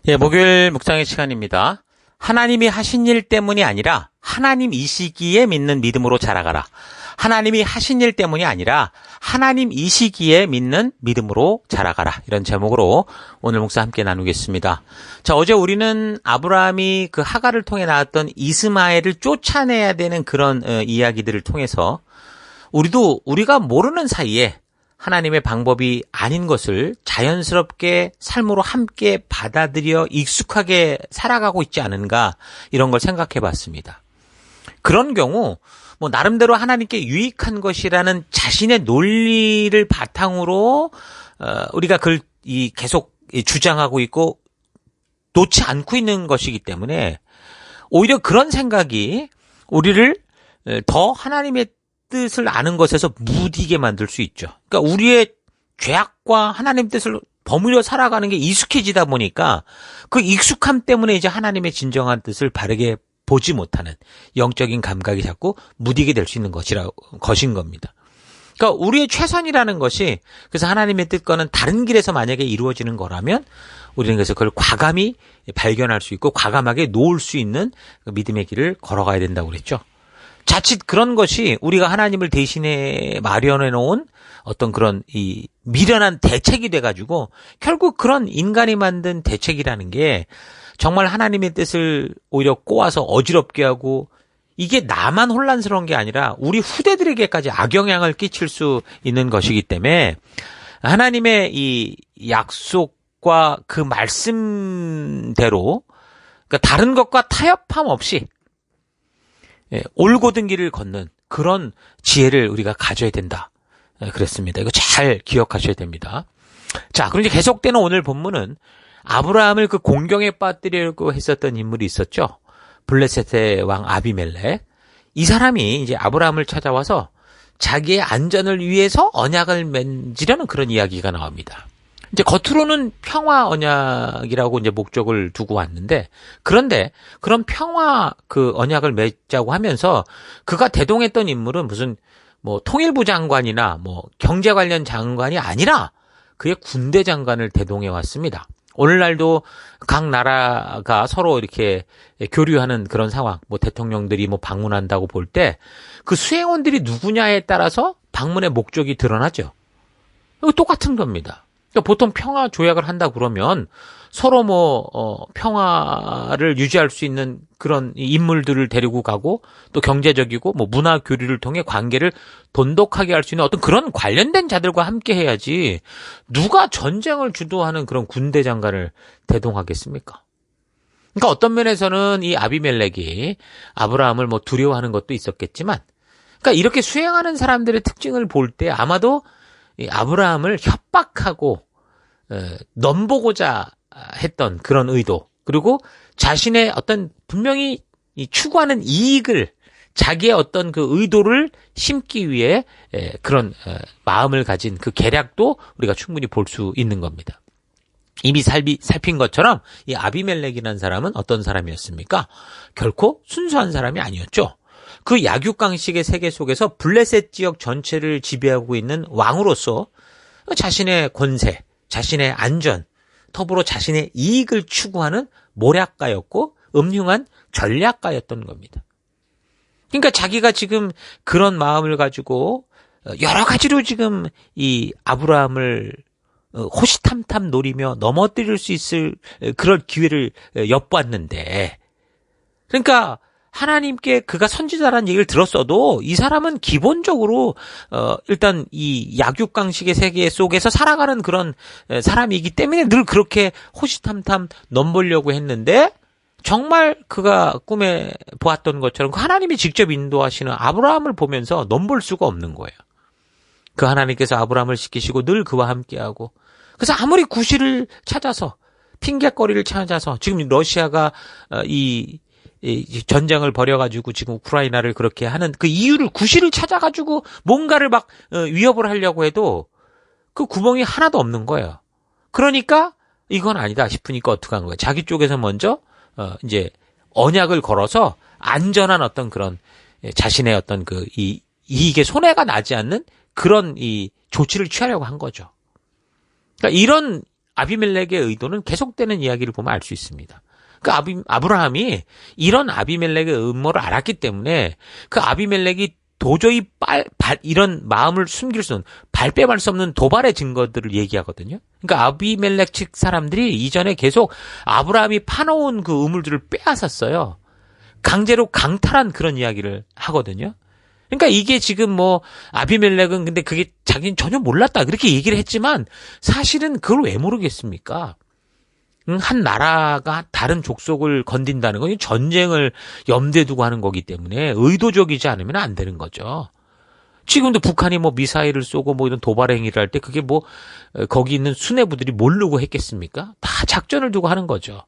예, 목요일 묵상의 시간입니다. 하나님이 하신 일 때문이 아니라 하나님이시기에 믿는 믿음으로 자라가라. 하나님이 하신 일 때문이 아니라 하나님이시기에 믿는 믿음으로 자라가라. 이런 제목으로 오늘 묵상 함께 나누겠습니다. 자, 어제 우리는 아브라함이 그 하갈을 통해 낳았던 이스마엘을 쫓아내야 되는 그런 이야기들을 통해서 우리가 모르는 사이에 하나님의 방법이 아닌 것을 자연스럽게 삶으로 함께 받아들여 익숙하게 살아가고 있지 않은가, 이런 걸 생각해 봤습니다. 그런 경우 나름대로 하나님께 유익한 것이라는 자신의 논리를 바탕으로 우리가 그걸 계속 주장하고 있고 놓지 않고 있는 것이기 때문에 오히려 그런 생각이 우리를 더 하나님의 뜻을 아는 것에서 무디게 만들 수 있죠. 그러니까 우리의 죄악과 하나님 뜻을 버무려 살아가는 게 익숙해지다 보니까 그 익숙함 때문에 이제 하나님의 진정한 뜻을 바르게 보지 못하는 영적인 감각이 자꾸 무디게 될 수 있는 것인 겁니다. 그러니까 우리의 최선이라는 것이, 그래서 하나님의 뜻과는 다른 길에서 만약에 이루어지는 거라면 우리는 그래서 그걸 과감히 발견할 수 있고 과감하게 놓을 수 있는 믿음의 길을 걸어가야 된다고 그랬죠. 자칫 그런 것이 우리가 하나님을 대신에 마련해 놓은 어떤 그런 이 미련한 대책이 돼가지고 결국 그런 인간이 만든 대책이라는 게 정말 하나님의 뜻을 오히려 꼬아서 어지럽게 하고, 이게 나만 혼란스러운 게 아니라 우리 후대들에게까지 악영향을 끼칠 수 있는 것이기 때문에 하나님의 이 약속과 그 말씀대로, 그러니까 다른 것과 타협함 없이 올곧은 길을 걷는 그런 지혜를 우리가 가져야 된다. 그랬습니다. 이거 잘 기억하셔야 됩니다. 자, 그럼 이제 계속되는 오늘 본문은 아브라함을 그 공경에 빠뜨리려고 했었던 인물이 있었죠. 블레셋의 왕 아비멜렉. 이 사람이 이제 아브라함을 찾아와서 자기의 안전을 위해서 언약을 맺으려는 그런 이야기가 나옵니다. 이제 겉으로는 평화 언약이라고 이제 목적을 두고 왔는데, 그런데 그런 평화 그 언약을 맺자고 하면서 그가 대동했던 인물은 무슨 통일부 장관이나 경제 관련 장관이 아니라 그의 군대 장관을 대동해 왔습니다. 오늘날도 각 나라가 서로 이렇게 교류하는 그런 상황, 대통령들이 방문한다고 볼 때 그 수행원들이 누구냐에 따라서 방문의 목적이 드러나죠. 이거 똑같은 겁니다. 그러니까 보통 평화 조약을 한다 그러면 서로 평화를 유지할 수 있는 그런 인물들을 데리고 가고, 또 경제적이고 문화 교류를 통해 관계를 돈독하게 할 수 있는 어떤 그런 관련된 자들과 함께 해야지, 누가 전쟁을 주도하는 그런 군대 장관을 대동하겠습니까? 그러니까 어떤 면에서는 이 아비멜렉이 아브라함을 두려워하는 것도 있었겠지만, 그러니까 이렇게 수행하는 사람들의 특징을 볼 때 아마도 이 아브라함을 협박하고 넘보고자 했던 그런 의도, 그리고 자신의 어떤 분명히 추구하는 이익을, 자기의 어떤 그 의도를 심기 위해 그런 마음을 가진 그 계략도 우리가 충분히 볼 수 있는 겁니다. 이미 살핀 것처럼 이 아비멜렉이라는 사람은 어떤 사람이었습니까? 결코 순수한 사람이 아니었죠. 그 약육강식의 세계 속에서 블레셋 지역 전체를 지배하고 있는 왕으로서 자신의 권세, 자신의 안전, 더불어 자신의 이익을 추구하는 모략가였고 음흉한 전략가였던 겁니다. 그러니까 자기가 지금 그런 마음을 가지고 여러 가지로 지금 이 아브라함을 호시탐탐 노리며 넘어뜨릴 수 있을 그런 기회를 엿보았는데, 그러니까 하나님께 그가 선지자라는 얘기를 들었어도 이 사람은 기본적으로 일단 이 약육강식의 세계 속에서 살아가는 그런 사람이기 때문에 늘 그렇게 호시탐탐 넘보려고 했는데, 정말 그가 꿈에 보았던 것처럼 하나님이 직접 인도하시는 아브라함을 보면서 넘볼 수가 없는 거예요. 그 하나님께서 아브라함을 시키시고 늘 그와 함께하고, 그래서 아무리 구실을 찾아서, 핑계거리를 찾아서, 지금 러시아가 이 전쟁을 벌여가지고 지금 우크라이나를 그렇게 하는 그 이유를, 구실을 찾아가지고 뭔가를 위협을 하려고 해도 그 구멍이 하나도 없는 거예요. 그러니까 이건 아니다 싶으니까 어떻게 한 거예요? 자기 쪽에서 먼저 이제 언약을 걸어서 안전한 어떤 그런 자신의 어떤 그 이익에 손해가 나지 않는 그런 이 조치를 취하려고 한 거죠. 그러니까 이런 아비멜렉의 의도는 계속되는 이야기를 보면 알 수 있습니다. 그 아브라함이 이런 아비멜렉의 음모를 알았기 때문에 그 아비멜렉이 도저히 이런 마음을 숨길 수 없는, 발뺌할 수 없는 도발의 증거들을 얘기하거든요. 그러니까 아비멜렉 측 사람들이 이전에 계속 아브라함이 파놓은 그 우물들을 빼앗았어요. 강제로 강탈한 그런 이야기를 하거든요. 그러니까 이게 지금 뭐 아비멜렉은 근데 그게 자기는 전혀 몰랐다 그렇게 얘기를 했지만 사실은 그걸 왜 모르겠습니까? 한 나라가 다른 족속을 건든다는 건 전쟁을 염두에 두고 하는 거기 때문에 의도적이지 않으면 안 되는 거죠. 지금도 북한이 뭐 미사일을 쏘고 뭐 이런 도발 행위를 할 때 그게 뭐 거기 있는 수뇌부들이 모르고 했겠습니까? 다 작전을 두고 하는 거죠.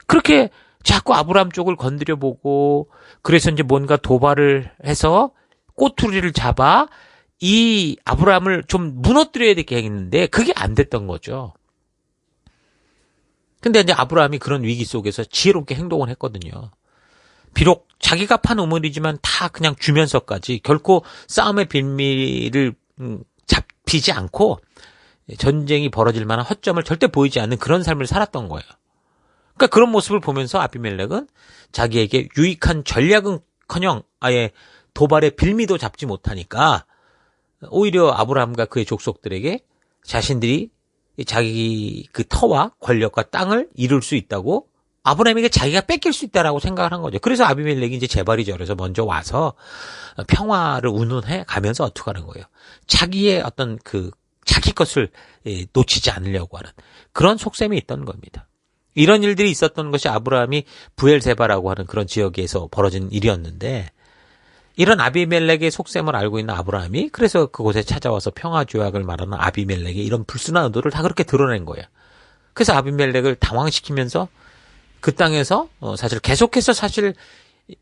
그렇게 자꾸 아브라함 쪽을 건드려 보고 그래서 이제 뭔가 도발을 해서 꼬투리를 잡아 이 아브라함을 좀 무너뜨려야 되겠는데 그게 안 됐던 거죠. 근데 이제 아브라함이 그런 위기 속에서 지혜롭게 행동을 했거든요. 비록 자기가 판 우물이지만 다 그냥 주면서까지 결코 싸움의 빌미를 잡히지 않고 전쟁이 벌어질 만한 허점을 절대 보이지 않는 그런 삶을 살았던 거예요. 그러니까 그런 모습을 보면서 아비멜렉은 자기에게 유익한 전략은커녕 아예 도발의 빌미도 잡지 못하니까 오히려 아브라함과 그의 족속들에게 자신들이 자기 그 터와 권력과 땅을 이룰 수 있다고 아브라함에게 자기가 뺏길 수 있다라고 생각을 한 거죠. 그래서 아비멜렉이 이제 재발이 절해서 먼저 와서 평화를 운운해 가면서 어떻게 하는 거예요. 자기의 어떤 그 자기 것을 놓치지 않으려고 하는 그런 속셈이 있던 겁니다. 이런 일들이 있었던 것이 아브라함이 부엘세바라고 하는 그런 지역에서 벌어진 일이었는데 이런 아비멜렉의 속셈을 알고 있는 아브라함이 그래서 그곳에 찾아와서 평화조약을 말하는 아비멜렉의 이런 불순한 의도를 다 그렇게 드러낸 거예요. 그래서 아비멜렉을 당황시키면서 그 땅에서 사실 계속해서 사실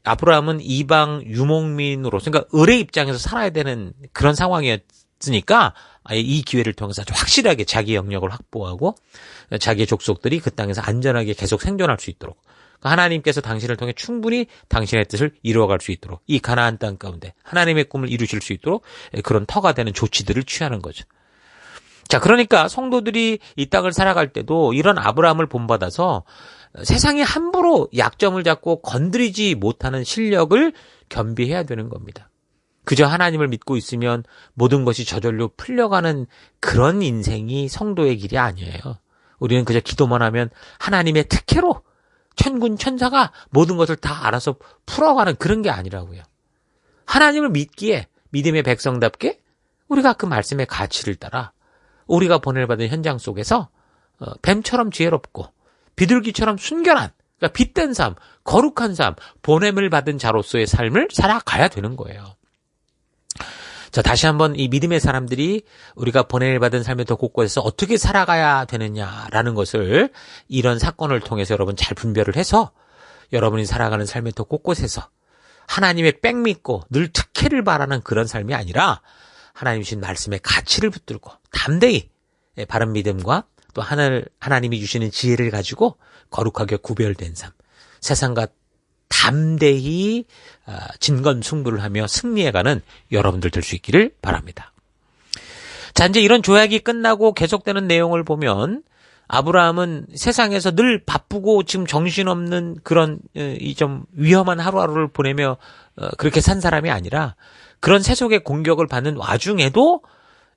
아브라함은 이방 유목민으로서 그러니까 을의 입장에서 살아야 되는 그런 상황이었으니까 아예 이 기회를 통해서 아주 확실하게 자기 영역을 확보하고 자기의 족속들이 그 땅에서 안전하게 계속 생존할 수 있도록 하나님께서 당신을 통해 충분히 당신의 뜻을 이루어갈 수 있도록 이 가나안 땅 가운데 하나님의 꿈을 이루실 수 있도록 그런 터가 되는 조치들을 취하는 거죠. 자, 그러니까 성도들이 이 땅을 살아갈 때도 이런 아브라함을 본받아서 세상에 함부로 약점을 잡고 건드리지 못하는 실력을 겸비해야 되는 겁니다. 그저 하나님을 믿고 있으면 모든 것이 저절로 풀려가는 그런 인생이 성도의 길이 아니에요. 우리는 그저 기도만 하면 하나님의 특혜로 천군 천사가 모든 것을 다 알아서 풀어가는 그런 게 아니라고요. 하나님을 믿기에 믿음의 백성답게 우리가 그 말씀의 가치를 따라 우리가 보내받은 현장 속에서 뱀처럼 지혜롭고 비둘기처럼 순결한 그러니까 빛된 삶, 거룩한 삶, 보냄을 받은 자로서의 삶을 살아가야 되는 거예요. 자, 다시 한번 이 믿음의 사람들이 우리가 보냄을 받은 삶의 더 곳곳에서 어떻게 살아가야 되느냐라는 것을 이런 사건을 통해서 여러분 잘 분별을 해서 여러분이 살아가는 삶의 더 곳곳에서 하나님의 백 믿고 늘 특혜를 바라는 그런 삶이 아니라 하나님 주신 말씀의 가치를 붙들고 담대히 바른 믿음과 또 하나님이 주시는 지혜를 가지고 거룩하게 구별된 삶, 세상과 담대히 진건승부를 하며 승리해가는 여러분들 될 수 있기를 바랍니다. 자, 이제 이런 조약이 끝나고 계속되는 내용을 보면 아브라함은 세상에서 늘 바쁘고 지금 정신없는 그런 이 좀 위험한 하루하루를 보내며 그렇게 산 사람이 아니라 그런 세속의 공격을 받는 와중에도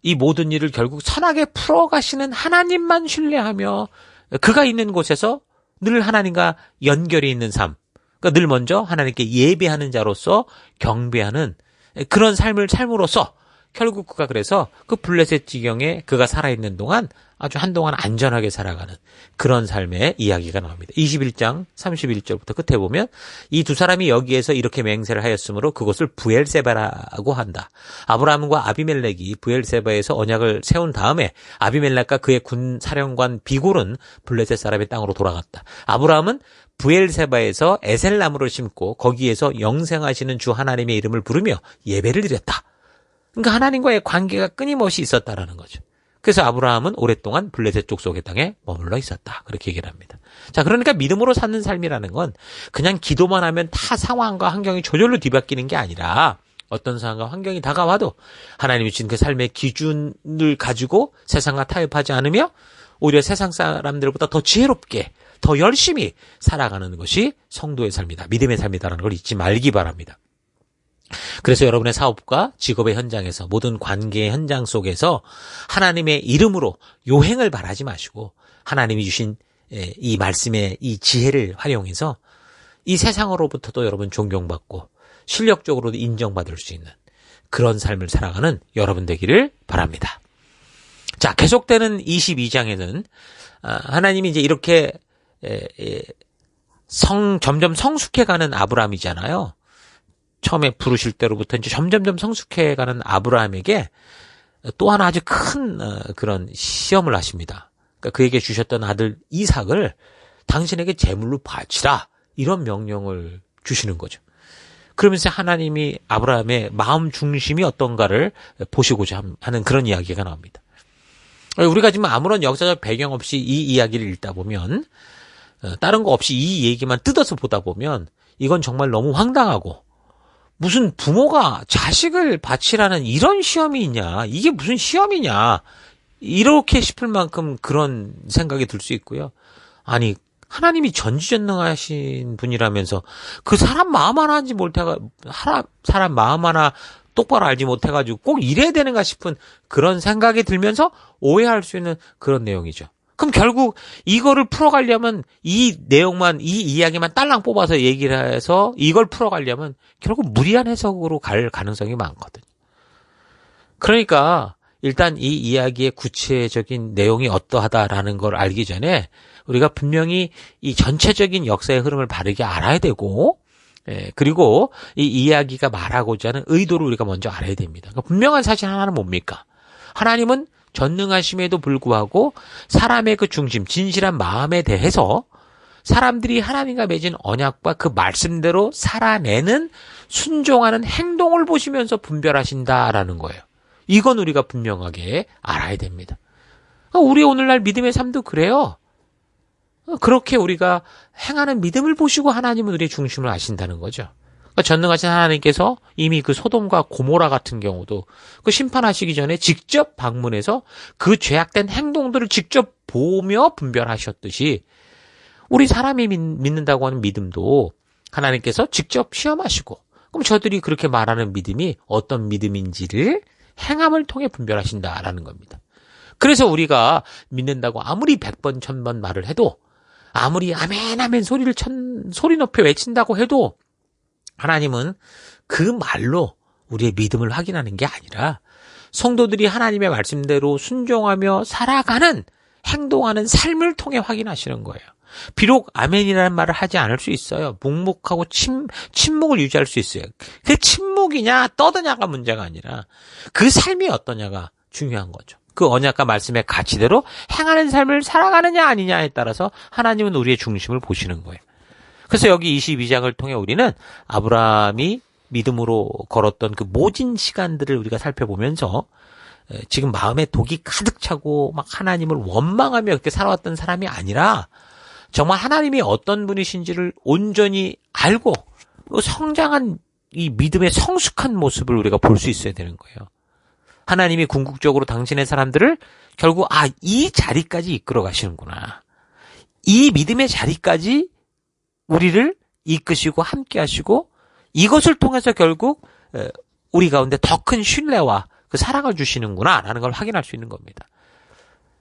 이 모든 일을 결국 선하게 풀어가시는 하나님만 신뢰하며 그가 있는 곳에서 늘 하나님과 연결이 있는 삶, 그러니까 늘 먼저 하나님께 예배하는 자로서 경배하는 그런 삶을 삶으로써 결국 그가 그래서 그 블레셋 지경에 그가 살아있는 동안 아주 한동안 안전하게 살아가는 그런 삶의 이야기가 나옵니다. 21장 31절부터 끝에 보면 이 두 사람이 여기에서 이렇게 맹세를 하였으므로 그것을 부엘세바라고 한다. 아브라함과 아비멜렉이 부엘세바에서 언약을 세운 다음에 아비멜렉과 그의 군 사령관 비골은 블레셋 사람의 땅으로 돌아갔다. 아브라함은 부엘세바에서 에셀나무를 심고 거기에서 영생하시는 주 하나님의 이름을 부르며 예배를 드렸다. 그러니까 하나님과의 관계가 끊임없이 있었다라는 거죠. 그래서 아브라함은 오랫동안 블레셋 족속의 땅에 머물러 있었다. 그렇게 얘기를 합니다. 자, 그러니까 믿음으로 사는 삶이라는 건 그냥 기도만 하면 다 상황과 환경이 저절로 뒤바뀌는 게 아니라 어떤 상황과 환경이 다가와도 하나님이 주신 그 삶의 기준을 가지고 세상과 타협하지 않으며 오히려 세상 사람들보다 더 지혜롭게, 더 열심히 살아가는 것이 성도의 삶이다. 믿음의 삶이다라는 걸 잊지 말기 바랍니다. 그래서 여러분의 사업과 직업의 현장에서, 모든 관계의 현장 속에서 하나님의 이름으로 요행을 바라지 마시고 하나님이 주신 이 말씀의 이 지혜를 활용해서 이 세상으로부터도 여러분 존경받고 실력적으로도 인정받을 수 있는 그런 삶을 살아가는 여러분 되기를 바랍니다. 자, 계속되는 22장에는 하나님이 이제 이렇게 점점 성숙해가는 아브라함이잖아요. 처음에 부르실 때로부터 이제 점점점 성숙해가는 아브라함에게 또 하나 아주 큰 그런 시험을 하십니다. 그러니까 그에게 주셨던 아들 이삭을 당신에게 제물로 바치라, 이런 명령을 주시는 거죠. 그러면서 하나님이 아브라함의 마음 중심이 어떤가를 보시고자 하는 그런 이야기가 나옵니다. 우리가 지금 아무런 역사적 배경 없이 이 이야기를 읽다 보면, 다른 거 없이 이 얘기만 뜯어서 보다 보면 이건 정말 너무 황당하고, 무슨 부모가 자식을 바치라는 이런 시험이 있냐, 이게 무슨 시험이냐, 이렇게 싶을 만큼 그런 생각이 들 수 있고요. 아니, 하나님이 전지전능하신 분이라면서 그 사람 마음 하나 알지 못해가, 사람 마음 하나 똑바로 알지 못해가지고 꼭 이래야 되는가 싶은 그런 생각이 들면서 오해할 수 있는 그런 내용이죠. 그럼 결국 이거를 풀어가려면 이 내용만, 이 이야기만 딸랑 뽑아서 얘기를 해서 이걸 풀어가려면 결국 무리한 해석으로 갈 가능성이 많거든요. 그러니까 일단 이 이야기의 구체적인 내용이 어떠하다라는 걸 알기 전에 우리가 분명히 이 전체적인 역사의 흐름을 바르게 알아야 되고, 그리고 이 이야기가 말하고자 하는 의도를 우리가 먼저 알아야 됩니다. 그러니까 분명한 사실 하나는 뭡니까? 하나님은 전능하심에도 불구하고 사람의 그 중심, 진실한 마음에 대해서 사람들이 하나님과 맺은 언약과 그 말씀대로 살아내는, 순종하는 행동을 보시면서 분별하신다라는 거예요. 이건 우리가 분명하게 알아야 됩니다. 우리 오늘날 믿음의 삶도 그래요. 그렇게 우리가 행하는 믿음을 보시고 하나님은 우리의 중심을 아신다는 거죠. 그러니까 전능하신 하나님께서 이미 그 소돔과 고모라 같은 경우도 그 심판하시기 전에 직접 방문해서 그 죄악된 행동들을 직접 보며 분별하셨듯이, 우리 사람이 믿는다고 하는 믿음도 하나님께서 직접 시험하시고, 그럼 저들이 그렇게 말하는 믿음이 어떤 믿음인지를 행함을 통해 분별하신다라는 겁니다. 그래서 우리가 믿는다고 아무리 100번 1000번 말을 해도, 아무리 아멘 아멘 소리 높여 외친다고 해도 하나님은 그 말로 우리의 믿음을 확인하는 게 아니라 성도들이 하나님의 말씀대로 순종하며 살아가는, 행동하는 삶을 통해 확인하시는 거예요. 비록 아멘이라는 말을 하지 않을 수 있어요. 묵묵하고 침묵을 유지할 수 있어요. 그 침묵이냐 떠드냐가 문제가 아니라 그 삶이 어떠냐가 중요한 거죠. 그 언약과 말씀의 가치대로 행하는 삶을 살아가느냐 아니냐에 따라서 하나님은 우리의 중심을 보시는 거예요. 그래서 여기 22장을 통해 우리는 아브라함이 믿음으로 걸었던 그 모진 시간들을 우리가 살펴보면서 지금 마음에 독이 가득 차고 막 하나님을 원망하며 그렇게 살아왔던 사람이 아니라 정말 하나님이 어떤 분이신지를 온전히 알고 성장한 이 믿음의 성숙한 모습을 우리가 볼 수 있어야 되는 거예요. 하나님이 궁극적으로 당신의 사람들을 결국 이 자리까지 이끌어 가시는구나. 이 믿음의 자리까지 우리를 이끄시고 함께 하시고 이것을 통해서 결국 우리 가운데 더 큰 신뢰와 그 사랑을 주시는구나 라는 걸 확인할 수 있는 겁니다.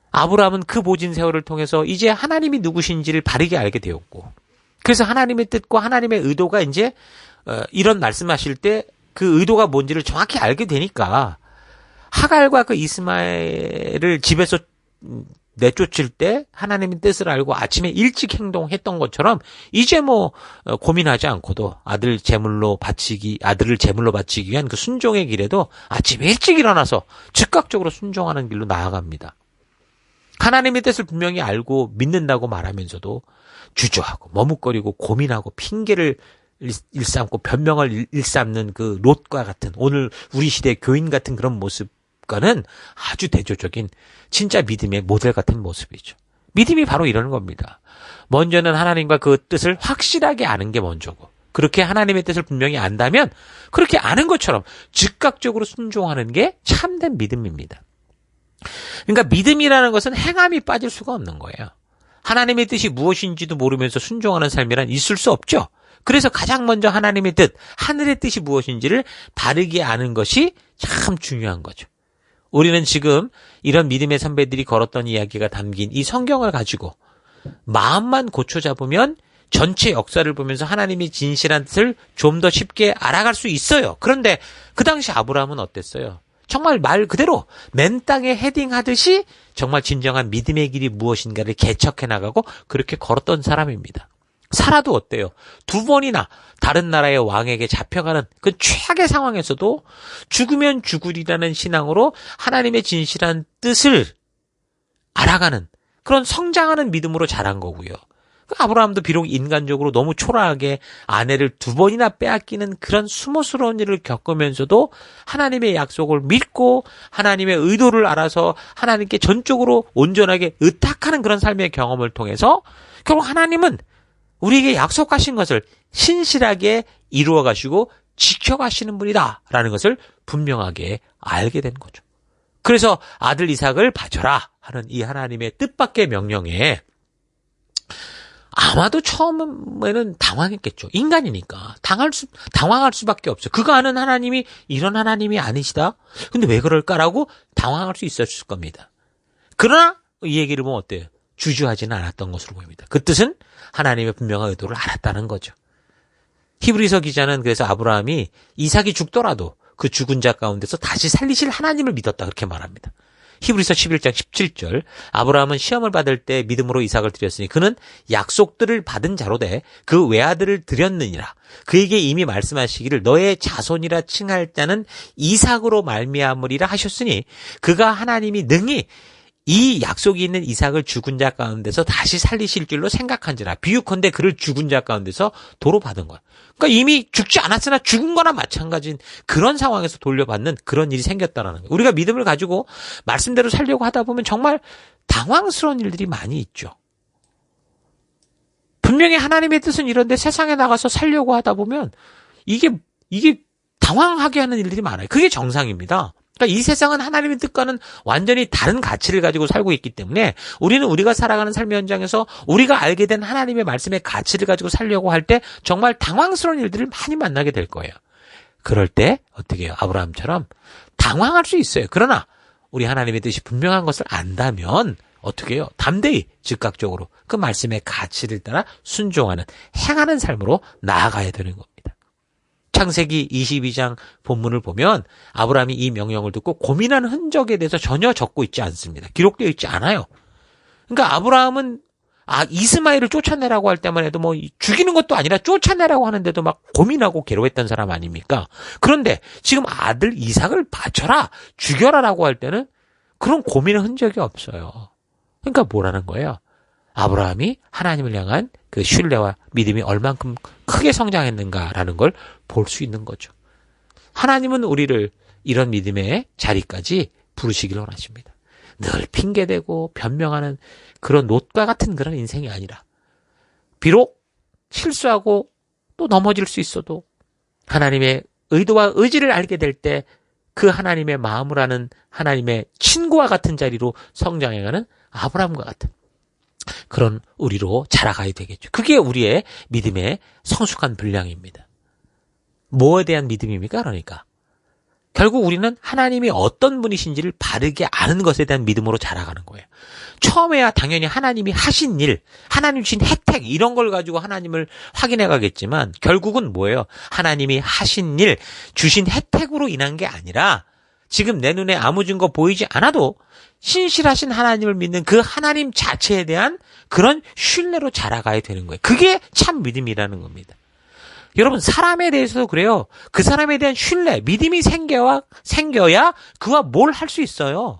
아브라함은 그 모진 세월을 통해서 이제 하나님이 누구신지를 바르게 알게 되었고, 그래서 하나님의 뜻과 하나님의 의도가 이제 이런 말씀하실 때 그 의도가 뭔지를 정확히 알게 되니까 하갈과 그 이스마엘을 집에서 내쫓을 때 하나님의 뜻을 알고 아침에 일찍 행동했던 것처럼 이제 고민하지 않고도 아들을 제물로 바치기 위한 그 순종의 길에도 아침에 일찍 일어나서 즉각적으로 순종하는 길로 나아갑니다. 하나님의 뜻을 분명히 알고 믿는다고 말하면서도 주저하고 머뭇거리고 고민하고 핑계를 일삼고 변명을 일삼는 그 롯과 같은, 오늘 우리 시대의 교인 같은 그런 모습과는 아주 대조적인 진짜 믿음의 모델 같은 모습이죠. 믿음이 바로 이러는 겁니다. 먼저는 하나님과 그 뜻을 확실하게 아는 게 먼저고, 그렇게 하나님의 뜻을 분명히 안다면 그렇게 아는 것처럼 즉각적으로 순종하는 게 참된 믿음입니다. 그러니까 믿음이라는 것은 행함이 빠질 수가 없는 거예요. 하나님의 뜻이 무엇인지도 모르면서 순종하는 삶이란 있을 수 없죠. 그래서 가장 먼저 하나님의 뜻, 하늘의 뜻이 무엇인지를 바르게 아는 것이 참 중요한 거죠. 우리는 지금 이런 믿음의 선배들이 걸었던 이야기가 담긴 이 성경을 가지고 마음만 고쳐 잡으면 전체 역사를 보면서 하나님의 진실한 뜻을 좀 더 쉽게 알아갈 수 있어요. 그런데 그 당시 아브라함은 어땠어요? 정말 말 그대로 맨 땅에 헤딩하듯이 정말 진정한 믿음의 길이 무엇인가를 개척해 나가고 그렇게 걸었던 사람입니다. 사라도 어때요? 2번이나 다른 나라의 왕에게 잡혀가는 그 최악의 상황에서도 죽으면 죽으리라는 신앙으로 하나님의 진실한 뜻을 알아가는 그런 성장하는 믿음으로 자란 거고요. 아브라함도 비록 인간적으로 너무 초라하게 아내를 2번이나 빼앗기는 그런 수모스러운 일을 겪으면서도 하나님의 약속을 믿고 하나님의 의도를 알아서 하나님께 전적으로 온전하게 의탁하는 그런 삶의 경험을 통해서 결국 하나님은 우리에게 약속하신 것을 신실하게 이루어 가시고 지켜가시는 분이다라는 것을 분명하게 알게 된 거죠. 그래서 아들 이삭을 바쳐라 하는 이 하나님의 뜻밖의 명령에 아마도 처음에는 당황했겠죠. 인간이니까 당황할 수밖에 없어요. 그가 아는 하나님이 이런 하나님이 아니시다. 근데 왜 그럴까라고 당황할 수 있었을 겁니다. 그러나 이 얘기를 보면 어때요? 주저하지는 않았던 것으로 보입니다. 그 뜻은 하나님의 분명한 의도를 알았다는 거죠. 히브리서 기자는 그래서 아브라함이 이삭이 죽더라도 그 죽은 자 가운데서 다시 살리실 하나님을 믿었다 그렇게 말합니다. 히브리서 11장 17절 아브라함은 시험을 받을 때 믿음으로 이삭을 드렸으니 그는 약속들을 받은 자로 돼 그 외아들을 드렸느니라. 그에게 이미 말씀하시기를 너의 자손이라 칭할 자는 이삭으로 말미암으리라 하셨으니 그가 하나님이 능히 이 약속이 있는 이삭을 죽은 자 가운데서 다시 살리실 줄로 생각한지라. 비유컨대 그를 죽은 자 가운데서 도로 받은 거야. 그러니까 이미 죽지 않았으나 죽은 거나 마찬가지인 그런 상황에서 돌려받는 그런 일이 생겼다라는 거예요. 우리가 믿음을 가지고 말씀대로 살려고 하다 보면 정말 당황스러운 일들이 많이 있죠. 분명히 하나님의 뜻은 이런데 세상에 나가서 살려고 하다 보면 이게 당황하게 하는 일들이 많아요. 그게 정상입니다. 그러니까 이 세상은 하나님의 뜻과는 완전히 다른 가치를 가지고 살고 있기 때문에 우리는 우리가 살아가는 삶의 현장에서 우리가 알게 된 하나님의 말씀의 가치를 가지고 살려고 할 때 정말 당황스러운 일들을 많이 만나게 될 거예요. 그럴 때 어떻게 해요? 아브라함처럼 당황할 수 있어요. 그러나 우리 하나님의 뜻이 분명한 것을 안다면 어떻게 해요? 담대히 즉각적으로 그 말씀의 가치를 따라 순종하는 행하는 삶으로 나아가야 되는 겁니다. 창세기 22장 본문을 보면 아브라함이 이 명령을 듣고 고민하는 흔적에 대해서 전혀 적고 있지 않습니다. 기록되어 있지 않아요. 그러니까 아브라함은 이스마엘을 쫓아내라고 할 때만 해도 뭐 죽이는 것도 아니라 쫓아내라고 하는데도 막 고민하고 괴로웠던 사람 아닙니까? 그런데 지금 아들 이삭을 바쳐라, 죽여라라고 할 때는 그런 고민의 흔적이 없어요. 그러니까 뭐라는 거예요? 아브라함이 하나님을 향한 그 신뢰와 믿음이 얼만큼 크게 성장했는가라는 걸 볼 수 있는 거죠. 하나님은 우리를 이런 믿음의 자리까지 부르시길 원하십니다. 늘 핑계대고 변명하는 그런 롯과 같은 그런 인생이 아니라 비록 실수하고 또 넘어질 수 있어도 하나님의 의도와 의지를 알게 될 때 그 하나님의 마음을 아는 하나님의 친구와 같은 자리로 성장해가는 아브라함과 같은 그런 우리로 자라가야 되겠죠. 그게 우리의 믿음의 성숙한 분량입니다. 뭐에 대한 믿음입니까? 그러니까 결국 우리는 하나님이 어떤 분이신지를 바르게 아는 것에 대한 믿음으로 자라가는 거예요. 처음에야 당연히 하나님이 하신 일, 하나님 주신 혜택 이런 걸 가지고 하나님을 확인해 가겠지만 결국은 뭐예요? 하나님이 하신 일, 주신 혜택으로 인한 게 아니라 지금 내 눈에 아무 증거 보이지 않아도 신실하신 하나님을 믿는 그 하나님 자체에 대한 그런 신뢰로 자라가야 되는 거예요. 그게 참 믿음이라는 겁니다. 여러분 사람에 대해서도 그래요. 그 사람에 대한 신뢰, 믿음이 생겨야 그와 뭘 할 수 있어요.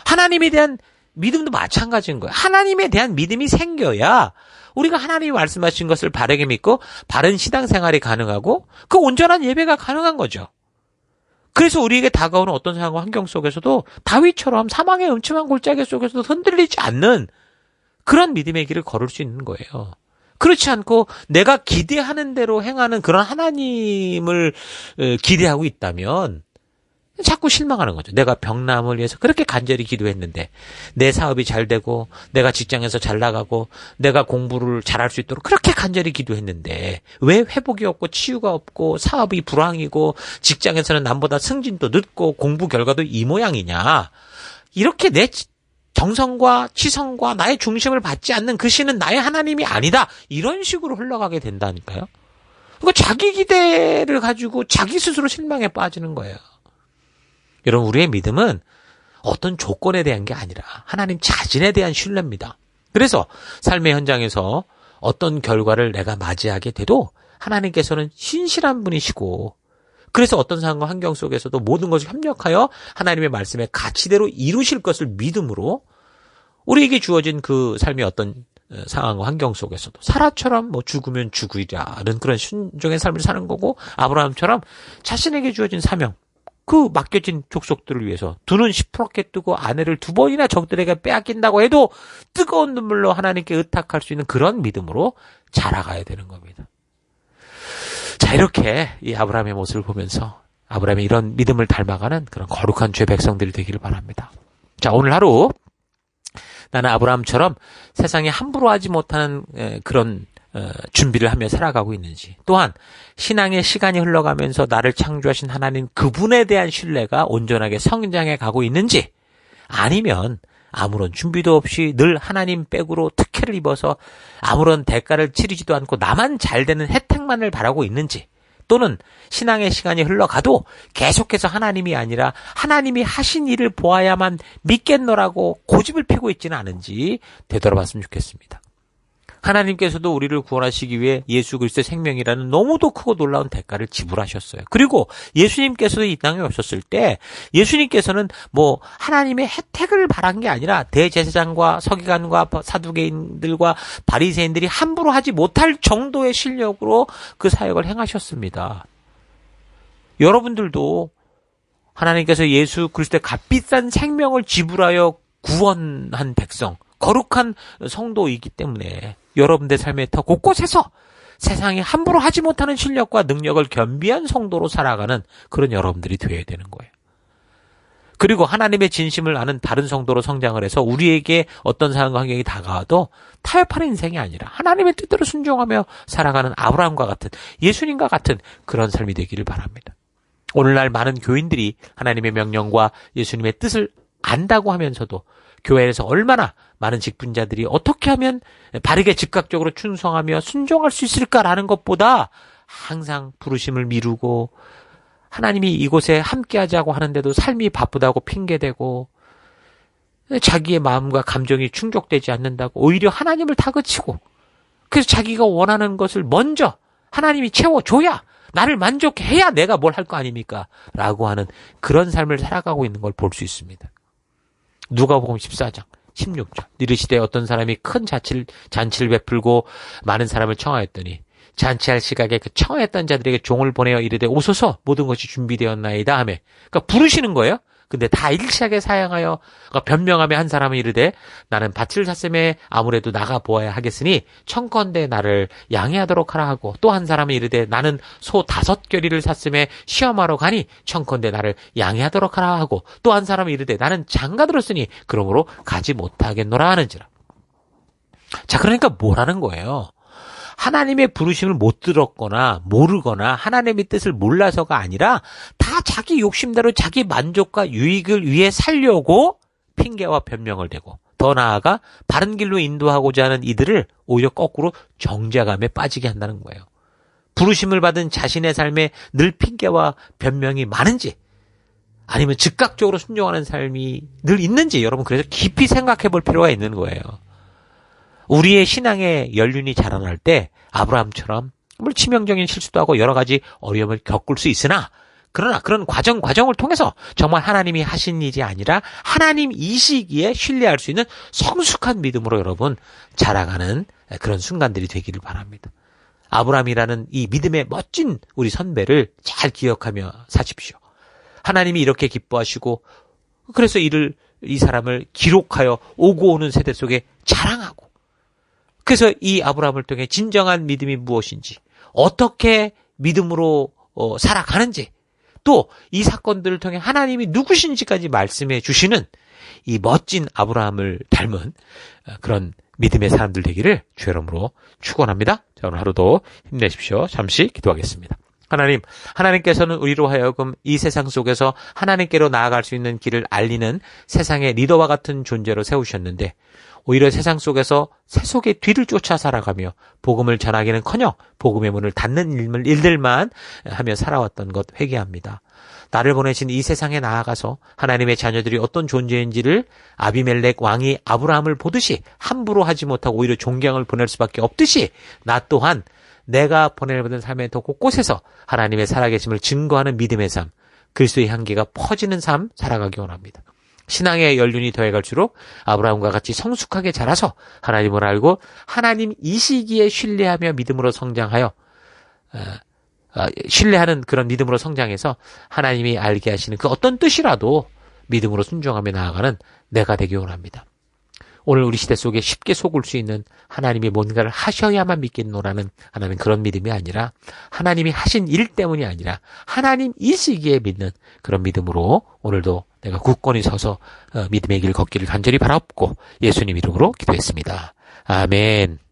하나님에 대한 믿음도 마찬가지인 거예요. 하나님에 대한 믿음이 생겨야 우리가 하나님이 말씀하신 것을 바르게 믿고 바른 신앙생활이 가능하고 그 온전한 예배가 가능한 거죠. 그래서 우리에게 다가오는 어떤 상황과 환경 속에서도 다윗처럼 사망의 음침한 골짜기 속에서도 흔들리지 않는 그런 믿음의 길을 걸을 수 있는 거예요. 그렇지 않고 내가 기대하는 대로 행하는 그런 하나님을 기대하고 있다면 자꾸 실망하는 거죠. 내가 병남을 위해서 그렇게 간절히 기도했는데 내 사업이 잘 되고 내가 직장에서 잘 나가고 내가 공부를 잘할 수 있도록 그렇게 간절히 기도했는데 왜 회복이 없고 치유가 없고 사업이 불황이고 직장에서는 남보다 승진도 늦고 공부 결과도 이 모양이냐. 이렇게 내 정성과 치성과 나의 중심을 받지 않는 그 신은 나의 하나님이 아니다. 이런 식으로 흘러가게 된다니까요. 그러니까 자기 기대를 가지고 자기 스스로 실망에 빠지는 거예요. 여러분, 우리의 믿음은 어떤 조건에 대한 게 아니라 하나님 자신에 대한 신뢰입니다. 그래서 삶의 현장에서 어떤 결과를 내가 맞이하게 돼도 하나님께서는 신실한 분이시고 그래서 어떤 상황과 환경 속에서도 모든 것을 협력하여 하나님의 말씀의 가치대로 이루실 것을 믿음으로 우리에게 주어진 그 삶의 어떤 상황과 환경 속에서도 사라처럼 죽으면 죽으리라는 그런 순종의 삶을 사는 거고 아브라함처럼 자신에게 주어진 사명 그 맡겨진 족속들을 위해서 두 눈 시퍼렇게 뜨고 아내를 2번이나 적들에게 빼앗긴다고 해도 뜨거운 눈물로 하나님께 의탁할 수 있는 그런 믿음으로 자라가야 되는 겁니다. 자, 이렇게 이 아브라함의 모습을 보면서 아브라함의 이런 믿음을 닮아가는 그런 거룩한 주의 백성들이 되기를 바랍니다. 자, 오늘 하루 나는 아브라함처럼 세상에 함부로 하지 못하는 그런 준비를 하며 살아가고 있는지, 또한 신앙의 시간이 흘러가면서 나를 창조하신 하나님 그분에 대한 신뢰가 온전하게 성장해 가고 있는지, 아니면 아무런 준비도 없이 늘 하나님 백으로 특혜를 입어서 아무런 대가를 치르지도 않고 나만 잘 되는 혜택만을 바라고 있는지, 또는 신앙의 시간이 흘러가도 계속해서 하나님이 아니라 하나님이 하신 일을 보아야만 믿겠노라고 고집을 피고 있지는 않은지 되돌아봤으면 좋겠습니다. 하나님께서도 우리를 구원하시기 위해 예수 그리스도의 생명이라는 너무도 크고 놀라운 대가를 지불하셨어요. 그리고 예수님께서도 이 땅에 오셨을 때 예수님께서는 하나님의 혜택을 바란 게 아니라 대제사장과 서기관과 사두개인들과 바리새인들이 함부로 하지 못할 정도의 실력으로 그 사역을 행하셨습니다. 여러분들도 하나님께서 예수 그리스도의 값비싼 생명을 지불하여 구원한 백성, 거룩한 성도이기 때문에 여러분들 삶의 더 곳곳에서 세상에 함부로 하지 못하는 실력과 능력을 겸비한 성도로 살아가는 그런 여러분들이 되어야 되는 거예요. 그리고 하나님의 진심을 아는 다른 성도로 성장을 해서 우리에게 어떤 상황과 환경이 다가와도 타협하는 인생이 아니라 하나님의 뜻대로 순종하며 살아가는 아브라함과 같은, 예수님과 같은 그런 삶이 되기를 바랍니다. 오늘날 많은 교인들이 하나님의 명령과 예수님의 뜻을 안다고 하면서도 교회에서 얼마나 많은 직분자들이 어떻게 하면 바르게 즉각적으로 충성하며 순종할 수 있을까라는 것보다 항상 부르심을 미루고 하나님이 이곳에 함께하자고 하는데도 삶이 바쁘다고 핑계대고 자기의 마음과 감정이 충족되지 않는다고 오히려 하나님을 다그치고, 그래서 자기가 원하는 것을 먼저 하나님이 채워줘야, 나를 만족해야 내가 뭘 할 거 아닙니까? 라고 하는 그런 삶을 살아가고 있는 걸 볼 수 있습니다. 누가복음 14장 16절 이르시되 어떤 사람이 큰 잔치를 베풀고 많은 사람을 청하였더니 잔치할 시각에 그 청하였던 자들에게 종을 보내어 이르되 오소서 모든 것이 준비되었나이다 하며, 그러니까 부르시는 거예요. 근데 다 일치하게 사양하여 변명하며 한 사람은 이르되 나는 밭을 샀음에 아무래도 나가 보아야 하겠으니 청컨대 나를 양해하도록 하라 하고, 또 한 사람은 이르되 나는 소 5겨리를 샀음에 시험하러 가니 청컨대 나를 양해하도록 하라 하고, 또 한 사람은 이르되 나는 장가 들었으니 그러므로 가지 못하겠노라 하는지라. 자, 그러니까 뭐라는 거예요? 하나님의 부르심을 못 들었거나 모르거나 하나님의 뜻을 몰라서가 아니라 다 자기 욕심대로 자기 만족과 유익을 위해 살려고 핑계와 변명을 대고, 더 나아가 바른 길로 인도하고자 하는 이들을 오히려 거꾸로 정죄감에 빠지게 한다는 거예요. 부르심을 받은 자신의 삶에 늘 핑계와 변명이 많은지 아니면 즉각적으로 순종하는 삶이 늘 있는지 여러분 그래서 깊이 생각해 볼 필요가 있는 거예요. 우리의 신앙의 연륜이 자라날 때 아브라함처럼 물론 치명적인 실수도 하고 여러 가지 어려움을 겪을 수 있으나, 그러나 그런 과정을 통해서 정말 하나님이 하신 일이 아니라 하나님이시기에 신뢰할 수 있는 성숙한 믿음으로 여러분 자라가는 그런 순간들이 되기를 바랍니다. 아브라함이라는 이 믿음의 멋진 우리 선배를 잘 기억하며 사십시오. 하나님이 이렇게 기뻐하시고 그래서 이 사람을 기록하여 오고 오는 세대 속에 자랑하고, 그래서 이 아브라함을 통해 진정한 믿음이 무엇인지, 어떻게 믿음으로 살아가는지 또 이 사건들을 통해 하나님이 누구신지까지 말씀해 주시는 이 멋진 아브라함을 닮은 그런 믿음의 사람들 되기를 주의 이름으로 축원합니다. 자, 오늘 하루도 힘내십시오. 잠시 기도하겠습니다. 하나님께서는 우리로 하여금 이 세상 속에서 하나님께로 나아갈 수 있는 길을 알리는 세상의 리더와 같은 존재로 세우셨는데 오히려 세상 속에서 세속의 뒤를 쫓아 살아가며 복음을 전하기는커녕 복음의 문을 닫는 일들만 하며 살아왔던 것 회개합니다. 나를 보내신 이 세상에 나아가서 하나님의 자녀들이 어떤 존재인지를 아비멜렉 왕이 아브라함을 보듯이 함부로 하지 못하고 오히려 존경을 보낼 수밖에 없듯이 나 또한 내가 보내는 삶의 더 곳곳에서 하나님의 살아계심을 증거하는 믿음의 삶, 그리스도의 향기가 퍼지는 삶 살아가기 원합니다. 신앙의 연륜이 더해갈수록 아브라함과 같이 성숙하게 자라서 하나님을 알고 하나님 이 시기에 신뢰하며 믿음으로 성장하여 신뢰하는 그런 믿음으로 성장해서 하나님이 알게 하시는 그 어떤 뜻이라도 믿음으로 순종하며 나아가는 내가 되기 원합니다. 오늘 우리 시대 속에 쉽게 속을 수 있는 하나님이 뭔가를 하셔야만 믿겠노라는 하나님 그런 믿음이 아니라 하나님이 하신 일 때문이 아니라 하나님 이 시기에 믿는 그런 믿음으로 오늘도 내가 굳건히 서서 믿음의 길 걷기를 간절히 바라옵고 예수님 이름으로 기도했습니다. 아멘.